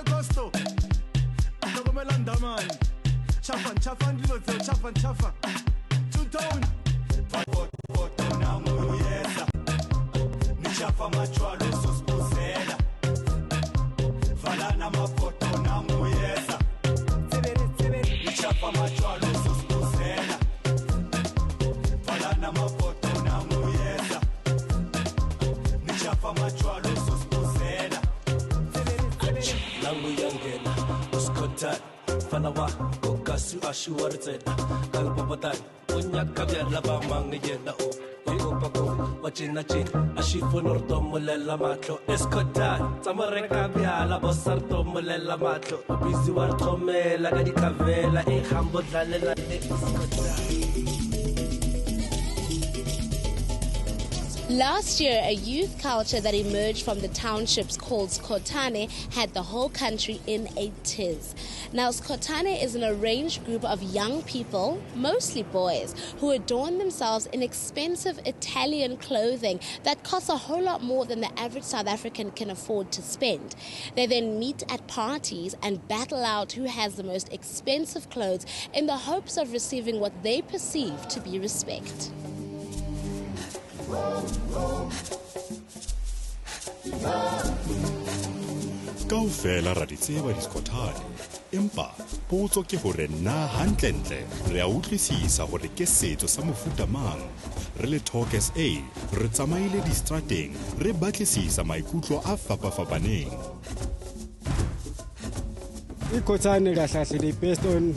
Agosto. Logomelanda man. Chafan, chafan, lilozo, chafan, chafan. Two-tone. Foto na nguyeza. Nichafa machwalo sospuzela. Falana mafoto na nguyeza. Nichafa machwalo sospuzela. Falana mafoto na nguyeza. Nichafa machwalo sospuzela. Langu yangena, Skhothane. Fanawa, Kokasu Ashuarzena, Kalpopatan, Unyakabia Lava Mangena, Pako, watching a chin, a shifonorto Molela Matlo, Skhothane, Samarekabia, La Bossarto Molela Matlo, Bizuartome, La Gadicavela, a humble Lalena, Last year, a youth culture that emerged from the townships called Skhothane had the whole country in a tiz. Now, Skhothane is an arranged group of young people, mostly boys, who adorn themselves in expensive Italian clothing that costs a whole lot more than the average South African can afford to spend. They then meet at parties and battle out who has the most expensive clothes in the hopes of receiving what they perceive to be respect. Kaofela ra di tseba di Skhothane, empa potso ke hore na hantlentle re a utlwisisa hore ke setso sa mofuta mang. Re le Talk SA re tsamaile distrateng re batlisisa maikutlo a fapafapaneng. Skhothane kahle they based on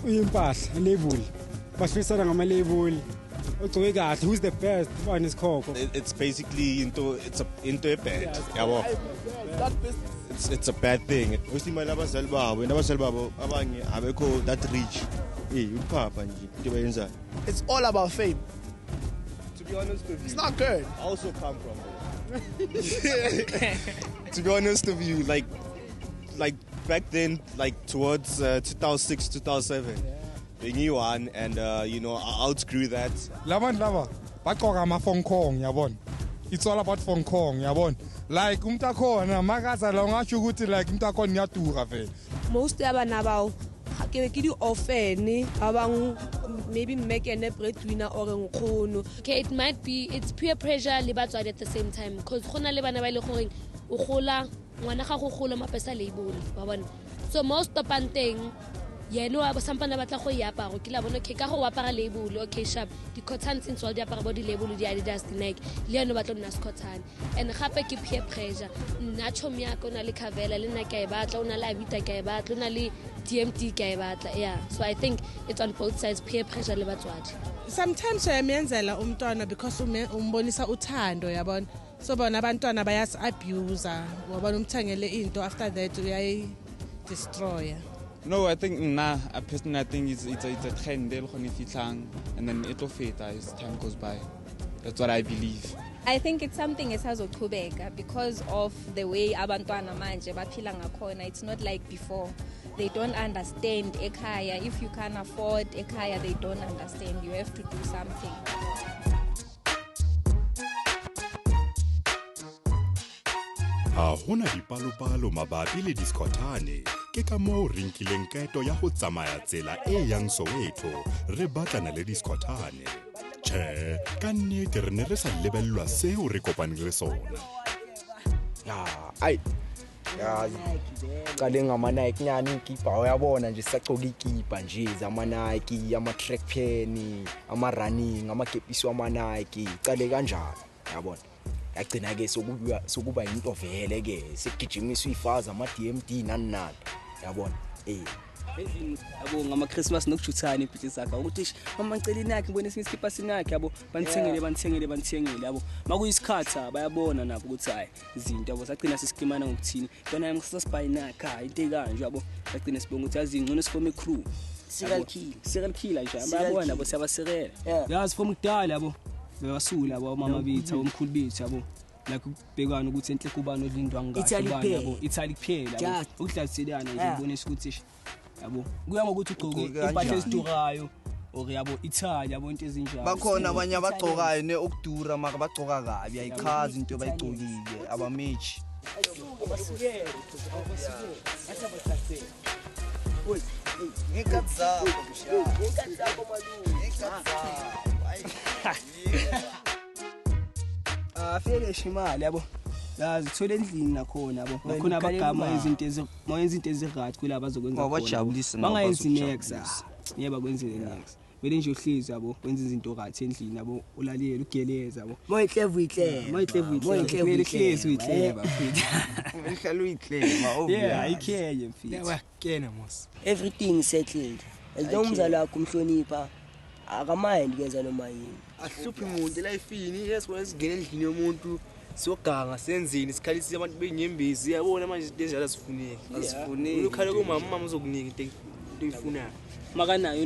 impahla label. Basifisana ngama label. Who's the best one is called? It's basically into a bad. It's a bad thing. Mostly my that rich. It's all about fame. To be honest with you, it's not good. I also come from it. To be honest with you, like back then, like towards 2006, 2007. The new one, and I outgrew that. Lava, it's all about phone call, like magaza longa chuguti like most abana ke often abang maybe make a breadwinner or nkgono. Okay, it might be it's peer pressure le batswadi at the same time because gona le bana ba ile goreng o gola ngwana ga go gola mapesa label wa bona. So most topanteng yeah, no, I was something about the Hoyapa, Kila, okay, Kahawapara label, okay, sharp, the cotton since all the body label, the Adidas, the neck, Leon Baton Skhothane, and Hapaki peer pressure, Nacho Miako, Nali Cavella, Lina Kaibat, Luna Vita Kaibat, Lunali TMT Kaibat, yeah. So I think it's on both sides, peer pressure, Libatwat. Sometimes I menzela umntwana because umbonisa uthando yabona. So bona abantwana bayas abuse, wabona umthangele into after that uyayi destroy. No, I think personally I think it's a trend and then it'll fade as time goes by. That's what I believe. I think it's something esazoqhubeka because of the way abantwana manje baphila ngakhona. It's not like before. They don't understand ekhaya. If you can't afford ekhaya, they don't understand. You have to do something. Ha hona dipalopalo mabapi le di Skhothane ke ka moo re nkileng kaeto ya ho tsamaya tsela e yang Soweto re batlana le di Skhothane. Tjhe, ka nnete re ne re sa lebellwa seo re kopaneng le sona. Kale ngama-Nike nyani ikipa uyabona nje sisagcoka ikipa nje zama-Nike, ama-track pen, ama-running, amakepisi wama-Nike, kale kanjalo yabona. Yagcina ke sokuba into vele ke sigijimiswa ifaza ama-DMD nani yabona yabo ngama-Christmas nokujuthana ibhithi zakhe ukuthi mama ngicela inakhe ngibone esinye isikipha sinakhe yabo banithengele yabo makuyisikhathi bayabona nabo ukuthi hayi izinto yabo sagcina sisikimana ngokuthini yona yami ngisasibhayi nakha into kanje yabo sagcina sibonga ukuthi yazi ngcono sifome crew serial killer nje bayabona nabo siyabasekela yazi from kudala yabo bebasula yabo mama bethu omkhulu bethu yabo la kubhekana ukuthi enhle kubani odlindwa ngathi yabo Italy kuphela yabo ukudlaliselana nje ubonisa ukuthi yabo kuya ngokuthi ugcoke impahla ezidurayo or yabo Italy yabo into ezinjalo bakhona abanye abagcokayo neokudura maka bagcoka kabi ayikhazi into bayigcokile abamechi Afike shimali yabo. Yazi thola endlini nakhona yabo. Nakhona abagama izinto mayenza into ezirhat kula bazokwenza khona. Bajabulisa bangayenzi next. Yeba kwenzile next. Vele nje uhlezi yabo wenza izinto right endlini yabo ulaliyela ugeleza yabo. Moyiclever uyihlezi uyihleba mfethu. Ngihlala uyihleba obvious. Yeah, ayikhenye mfethu. Yawa kena mos. Everything settled. As long umzali wakho umhlonipha akamind kenza noma yini. Ahluphi umuntu elifini yesibona esingena endlini yomuntu siyoganga senzini sikhalisa abantu benyembezi yabona manje izinto ezinjalo asifuneki. Asifuneki. Ukhala kumama mama uzokunika into oyifunayo. Makanayo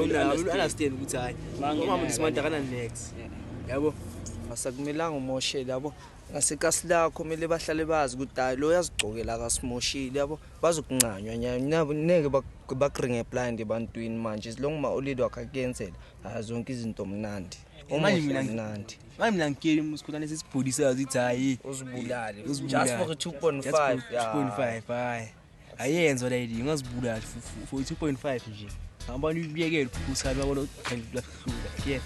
understand ukuthi hayi mama ndisimanda kana next yabo asakumelanga umoshele yabo ngasekasi lakho kumele bahlale bazi ukuthi hayi lo yazigcokela akasimoshile yabo bazokunqanywa nabo neke bakringe blind ebantwini manje silong ma olidi wakakenzela zonke izinto mnandi manje mina ngikeli uSkhothane sesibhodisa azithi hayi uzibulale just for 2.5 2.5 hayi ayenzo la idi ngazibulala for 2.5 nje ngihamba nibiyekela ukusala babona ukugcina yeah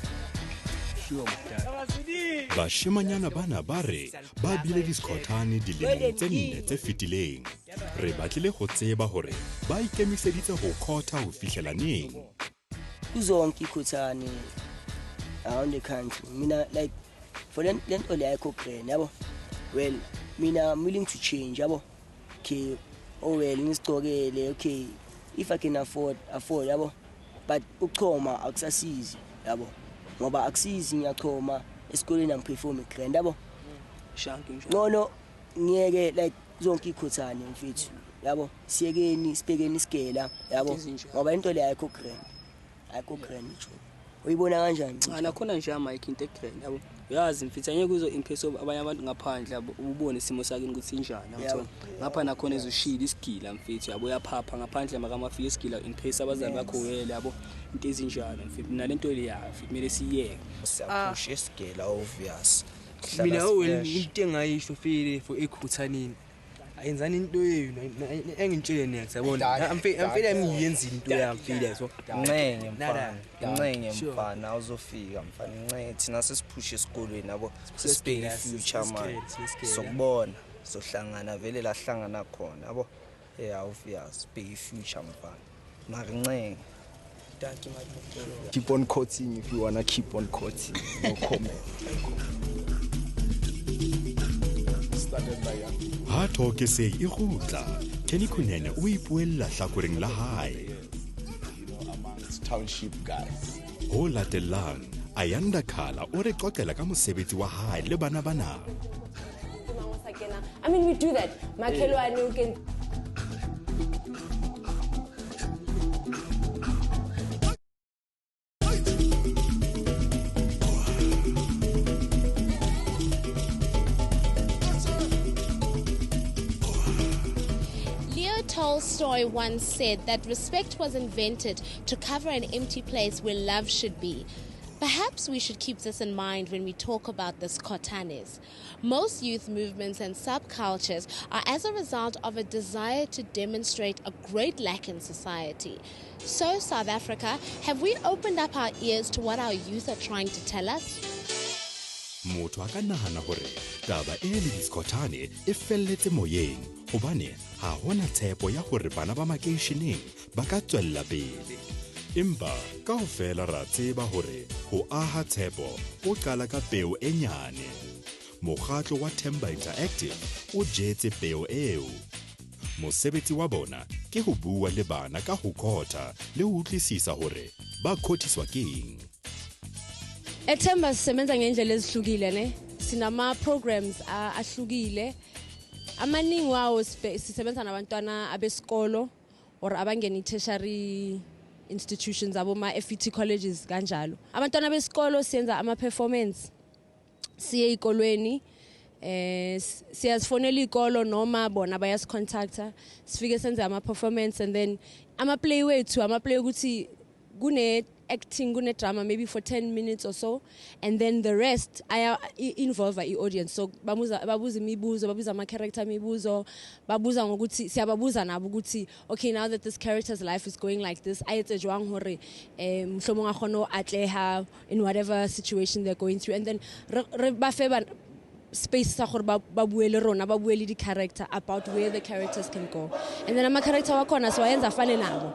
sure mdala bashimanyana bana ba re ba bile di Skhothane dilemong tse nne tse fetileng re batlile go tseba hore ba ikemiseditse go khotha ho fihlela neng Kuzonke iKhothane around the country mina like for lento le ayikho grand yabo well mina I'm willing to change yabo okay oh well ngisigcokele okay if I can afford yabo but ukuchoma akusasizi yabo ngoba akusizi ngiyachoma esikoleni angiperform grand yabo shanki nje no ngiyeke like zonke iKhothane mfethu yabo siyekeni sibhekeni isigela yabo ngoba into le ayikho grand nje uyibona kanjani cha nakhona nje amike into egrand yabo uyazi mfethu anyeke kuzo impress abanye abantu ngaphandle yabo ubone isimo sakini ukuthi injani yabo ngapha nakhona ezoshila isigila mfethu yabo uyaphapha ngaphandle makamafika isigila impress abazali bakho wele yabo into ezinjalo mfethu nalento le yafi kumele siyeke siyaphusha isigela obvious mina into engayisho file for eKhothaneni ayenzani into yenu engintshele next yabona amfela ngiyenzile into yami file so Ncenge mfana uzofika mfana Ncenge thina sesiphusha esikolweni yabo sesibheke future man sokubona sohlangana vele la hlangana khona yabo yeah obvious bheke future mfana mara Ncenge keep on quoting if you wanna keep on quoting no comment ha thoke se e gutla Kenny Kunene o ipuella hlakoreng la hae township guys ho latelang Ayanda Khala o re qoqela ka mosebetsi wa hae le bana bana I mean we do that makhelwane you can Tolstoy once said that respect was invented to cover an empty place where love should be. Perhaps we should keep this in mind when we talk about the Skhotanes. Most youth movements and subcultures are as a result of a desire to demonstrate a great lack in society. So, South Africa, have we opened up our ears to what our youth are trying to tell us? Motho a ka nahana hore taba e le di Skhothane e felletse moyeng hobane ha hona tshepo ya hore bana ba makeisheneng ba ka tswella pele empa kaofela ra tseba hore ho aha tshepo o qala ka peo e nyane mokgatlo wa Themba Interactive o jetse peo eo mosebetsi wa bona ke ho bua le bana ka ho khotha le ho utlwisisa hore ba khothiswa keng Ethemba sisebenza ngendlela ezihlukile ne sinama programs ahlukile amaningi wawo sisebenza nabantwana abesikolo or abangena tertiary institutions abo ma FET colleges kanjalo abantwana besikolo siyenza ama performance siye ezikolweni siyazifonela izikolo noma bona bayasicontacta sifike senze ama performance and then ama play wethu ama play ukuthi kune acting kune drama maybe for 10 minutes or so, and then the rest involve the audience. So babuza imibuzo, babuza ama character imibuzo, babuza ngokuthi siyababuza nabo ukuthi okay, now that this character's life is going like this, ayetse jwang hore mhlomong a kgone atleha in whatever situation they're going through, and then re ba fe space sa gore ba bue le rona, ba bue le di character about where the characters can go, and then ama character wa khona so ayenza fane nabo.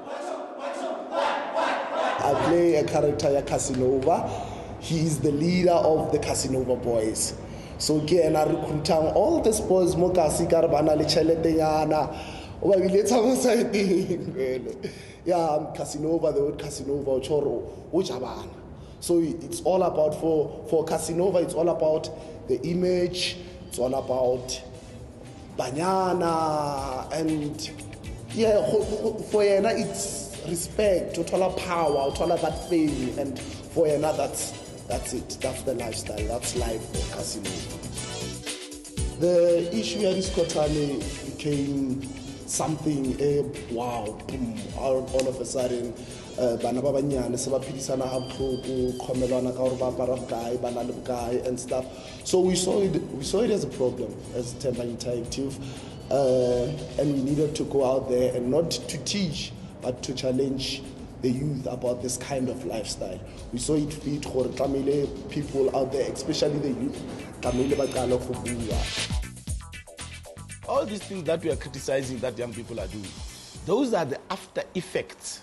I play a character ya Casanova. He is the leader of the Casanova boys. So ke ena recruitang all these boys mo kasi ka re bana le tšhelete nyana o ba biletsa mo side. Yeah, Casanova, the word Casanova choro o jabana. So it's all about for Casanova, it's all about the image, it's all about banyana, and yeah, for yena it's respect, total power, total that fame, and for yena that's it, that's the lifestyle, that's life for Casanova. The issue at Skhothane became something, wow, boom, all of a sudden. Bana ba banyane se ba phidisana ha botlhoko khomelwana ka gore ba apara bokae ba na le bokae and stuff. So we saw it as a problem as Temba Interactive, and we needed to go out there and not to teach but to challenge the youth about this kind of lifestyle. We saw it fit gore tlamehile people out there, especially the youth, tlamehile ba qala go bua. All these things that we are criticizing that young people are doing, those are the after effects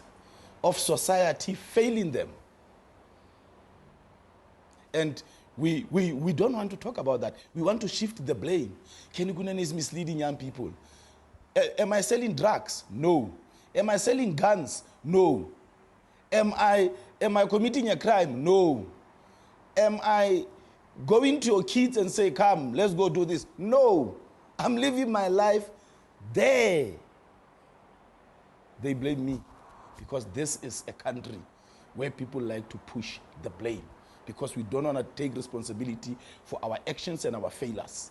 of society failing them. And we don't want to talk about that. We want to shift the blame. Kenny Gunen is misleading young people. Am I selling drugs? No. Am I selling guns? No. Am I committing a crime? No. Am I going to your kids and say, come, let's go do this? No. I'm living my life there. They blame me. Because this is a country where people like to push the blame because we don't want to take responsibility for our actions and our failures.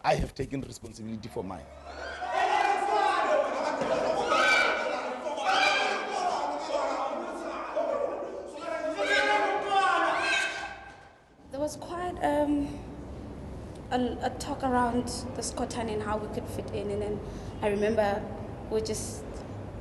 I have taken responsibility for mine. There was quite a talk around the Skhothane and how we could fit in, and then I remember we just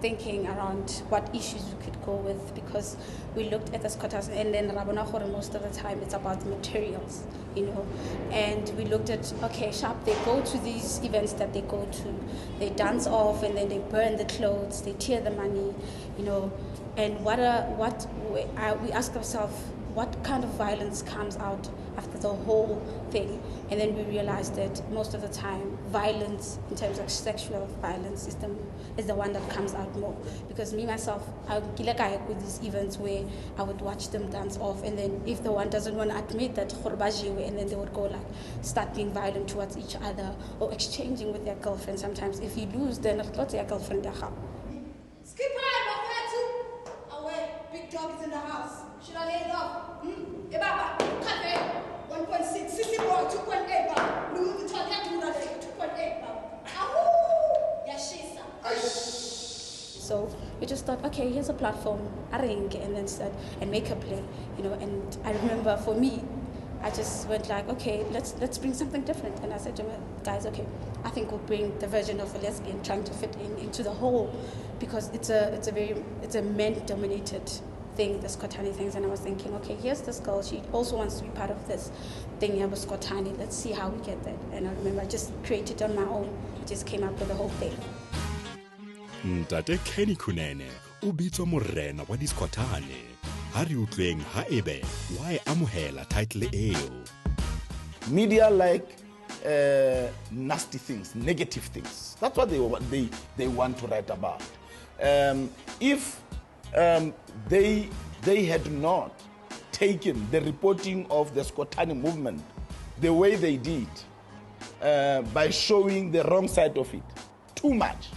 thinking around what issues we could go with, because we looked at the Skhothane and then Rabona Khore most of the time it's about materials, you know, and we looked at, okay, sharp, they go to these events that they go to, they dance off and then they burn the clothes, they tear the money, you know, and we asked ourselves, what kind of violence comes out after the whole thing? And then we realized that most of the time, violence, in terms of sexual violence, is the one that comes out more. Because me, myself, I would with these events where I would watch them dance off, and then if the one doesn't want to admit that, and then they would go like, start being violent towards each other, or exchanging with their girlfriend. Sometimes if you lose, then go to your girlfriend. Skip away, big dog is in the house. Should I lay it off? Ebaba, cafe, 1.6, Sissy boy, 2.8, Louis Vuitton, 2.8. So we just thought, okay, here's a platform, arrange, and then start and make a play, you know. And I remember for me, I just went like, okay, let's bring something different. And I said to my guys, okay, I think we'll bring the version of a lesbian trying to fit into the whole, because it's a men-dominated thing, the Skhothane things. And I was thinking, okay, here's this girl, she also wants to be part of this thing here with Skhothane. Let's see how we get that. And I remember I just created it on my own. I just came up with the whole thing. Ntate Kenny Kunene o bitswa morena wa di Skhothane ha re utlweng ha ebe why amohela title eo. Media like nasty things, negative things. That's what they want to write about. If they had not taken the reporting of the Skhothane movement the way they did, by showing the wrong side of it too much,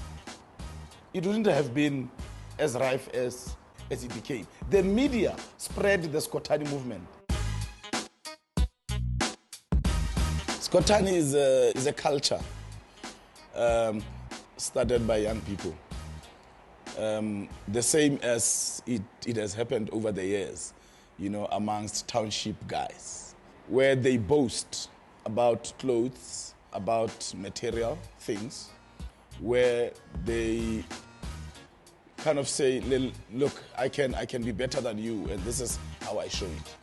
it wouldn't have been as rife as it became. The media spread the Skhothane movement. Skhothane is a culture started by young people. The same as it has happened over the years, amongst township guys, where they boast about clothes, about material things, where they kind of say, look, I can be better than you, and this is how I show it.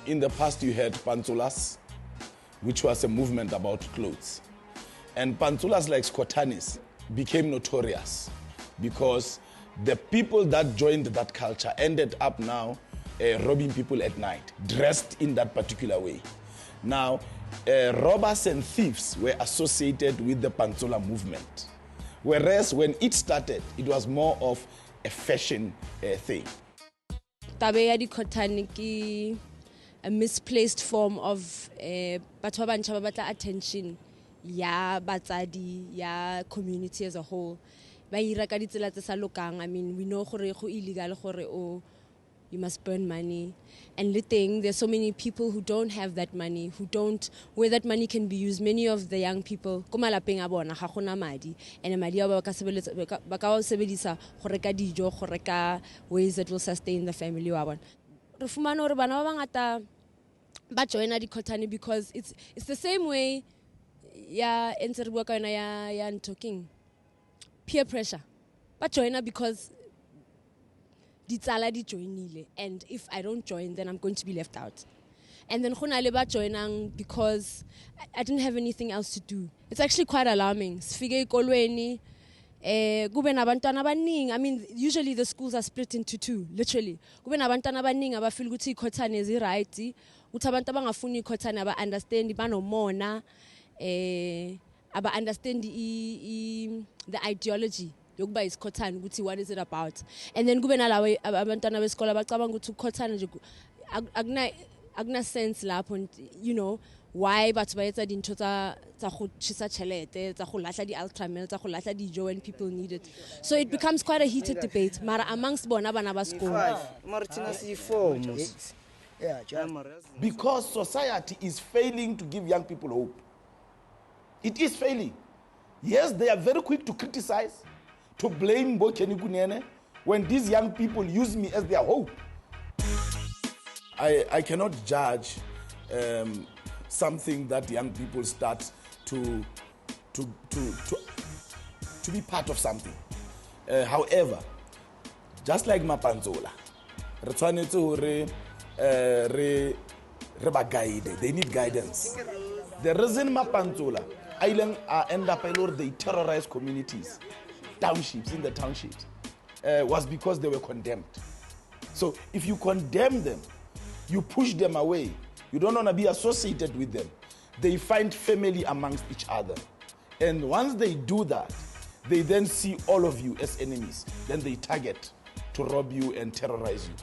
In the past, you had pantsulas, which was a movement about clothes. And pantsulas like Skhothane became notorious because the people that joined that culture ended up now robbing people at night, dressed in that particular way. Now, robbers and thieves were associated with the pantsula movement. Whereas when it started, it was more of a fashion thing. Tabe ya di Skhothane ke a misplaced form of batho ba bantšha ba batla attention ya batsadi ya community as a whole. Ba ira ka ditsela tse sa lokang. I mean, we know gore go illegal gore you must burn money. And the thing, there's so many people who don't have that money, where that money can be used. Many of the young people, ko malapeng a bona ga gona madi, and madi a ba ka sebedisa go reka dijo, go reka ways that will sustain the family wa bona. Re fumana hore bana ba bangata ba joina di Skhothane because it's the same way ya entse re bua ka yona ya talking peer pressure. Ba joina because ditsala di joinile, and if I don't join, then I'm going to be left out. And then khona le ba joinang because I didn't have anything else to do. It's actually quite alarming. Sifike ikolweni kube nabantwana abaningi. I mean, usually the schools are split into two, literally. Kube nabantwana abaningi abafeel ukuthi iKhothane is right, uthi abantu abangafuni iKhothane aba understand banomona aba understand the ideology yokuba iSkhothane ukuthi what is it about. And then kube nalawe abantwana besikole bacabanga ukuthi uKhothane nje akuna sense lapho, why batho ba etsa dintho tsa go tshisa chelete, tsa go lahla di ultramel, tsa go lahla dijo when people need it. So it becomes quite a heated debate mara amongst bona bana ba sekolo. Because society is failing to give young people hope. It is failing. Yes, they are very quick to criticize, to blame Bokeni Kunene when these young people use me as their hope. I cannot judge something that young people start to be part of something. However, just like Mapanzola, they need guidance. The reason Mapanzola Island end up they terrorize communities, townships, in the townships, was because they were condemned. So if you condemn them, you push them away, you don't want to be associated with them, they find family amongst each other. And once they do that, they then see all of you as enemies. Then they target to rob you and terrorize you.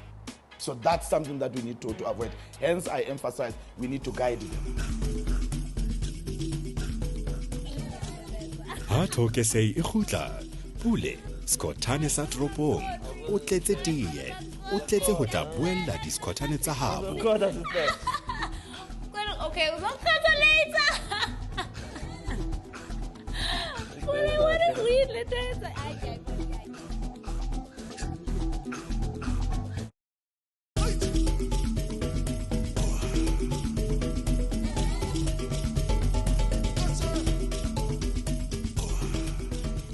So that's something that we need to avoid. Hence, I emphasize we need to guide them. Ha thoke sei e khutla pule Skhothane sa tropong o tletse tie o tletse ho tla buella di Skhothane tsa habo. Okay, we'll talk later. What if we later?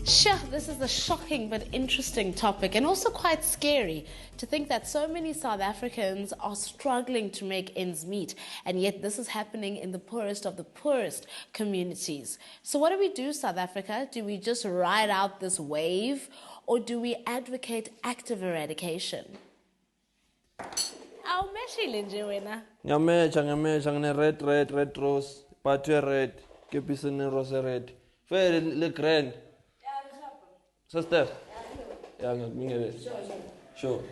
Sure, this is a shocking but interesting topic, and also quite scary to think that so many South Africans are struggling to make ends meet, and yet this is happening in the poorest of the poorest communities. So what do we do, South Africa? Do we just ride out this wave, or do we advocate active eradication? Awumeshile nje wena. Ngiyamecha ngine red rose, batwe red, kepisene rose red. Fair le grand. Sister? Yeah, sure.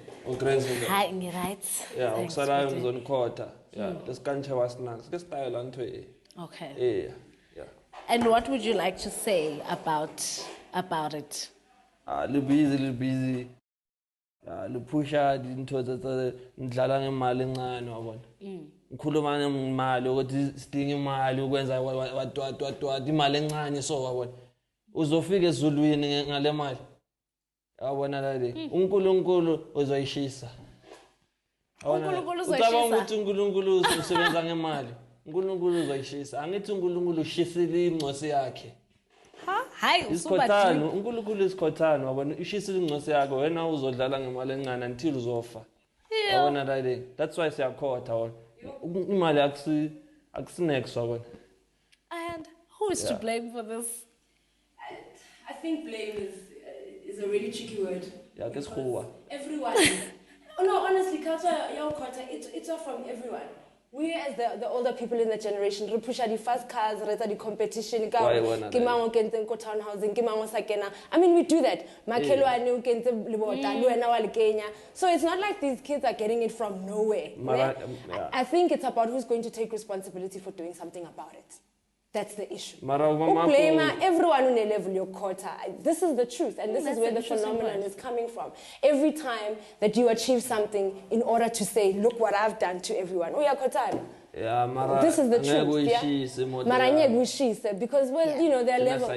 Hi, right. Yeah, ukusala on quarter. Yeah, this kancha was snacks. Ke style antwe. Okay. Yeah. And what would you like to say about it? Little busy. Lu pusha into the ndlala ngemali encane wabona. Ngikhuluma ngemali ukuthi sidinga imali ukwenza what imali encane so wabona. Uzofika ezulwini ngale mali. yabona lale uNkulunkulu uzoyishisa uNkulunkulu ucabanga uzoyishisa ukuthi uNkulunkulu usebenza ngemali uNkulunkulu uzoyishisa angithi uNkulunkulu ushisile ingcosi yakhe hayi Skhothane uNkulunkulu Skhothane wabona ushisile ingcosi yakhe wena uzodlala ngemali encane until uzofa yabona lale that's why siyakhotha wona imali akusinex wabona. And who is to blame for this? I think blame is a really tricky word. Yeah, that's cool. Everyone. No, honestly, culture, it's all from everyone. We as the older people in the generation, we push the fast cars, the competition, I mean, we do that. So it's not like these kids are getting it from nowhere. I think it's about who's going to take responsibility for doing something about it. That's the issue. Blame everyone on a level your quota. This is the truth, and this is where the phenomenon is coming from. Every time that you achieve something in order to say, look what I've done to everyone. Oh, yeah, Kotana. Yeah, Mara. This is the truth. Yeah? Because, well, you know, there are levels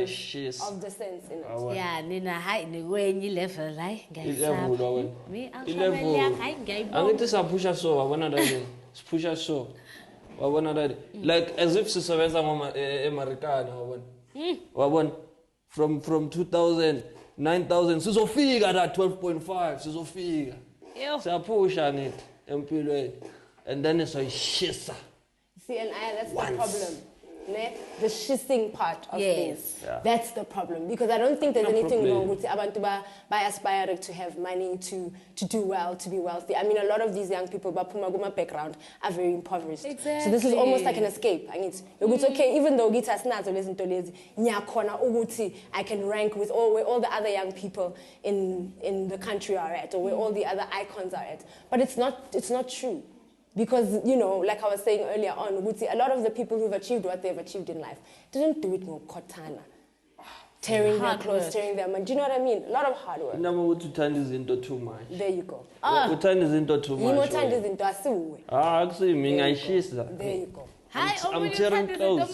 of the sense in it. Yeah, Nina, high when you level, like, me, I'm going to push us so. I want to push us so. Like as if sisebenza American wabona from 2000 9000 sizofika that 12.5 sizofika siyapusha ngithi empilweni and then soyishisa. See, and that's the problem. The shissing part of things. Yeah. That's the problem. Because I don't think there's anything wrong with abantu by aspiring to have money, to do well, to be wealthy. I mean, a lot of these young people, Pumaguma background, are very impoverished. Exactly. So this is almost like an escape. I mean, it's okay, even though I can rank with where all the other young people in the country are at, or where all the other icons are at. But it's not true. Because, you know, like I was saying earlier on, a lot of the people who've achieved what they've achieved in life didn't do it no kotana. Tearing their clothes, tearing their money. Do you know what I mean? A lot of hard work. Too much. There you go. Too much. There you go. I'm tearing clothes.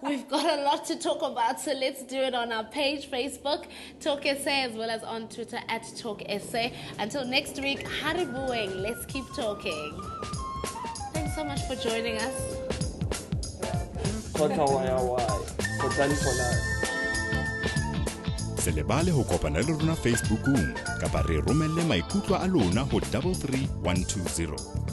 We've got a lot to talk about, so let's do it on our page, Facebook, Talk SA, as well as on Twitter @Talk SA. Until next week, haribueng, let's keep talking. Thanks so much for joining us. Se lebale ho kopana le rona Facebookung kapa re romelle maikutlo a lona ho 33120.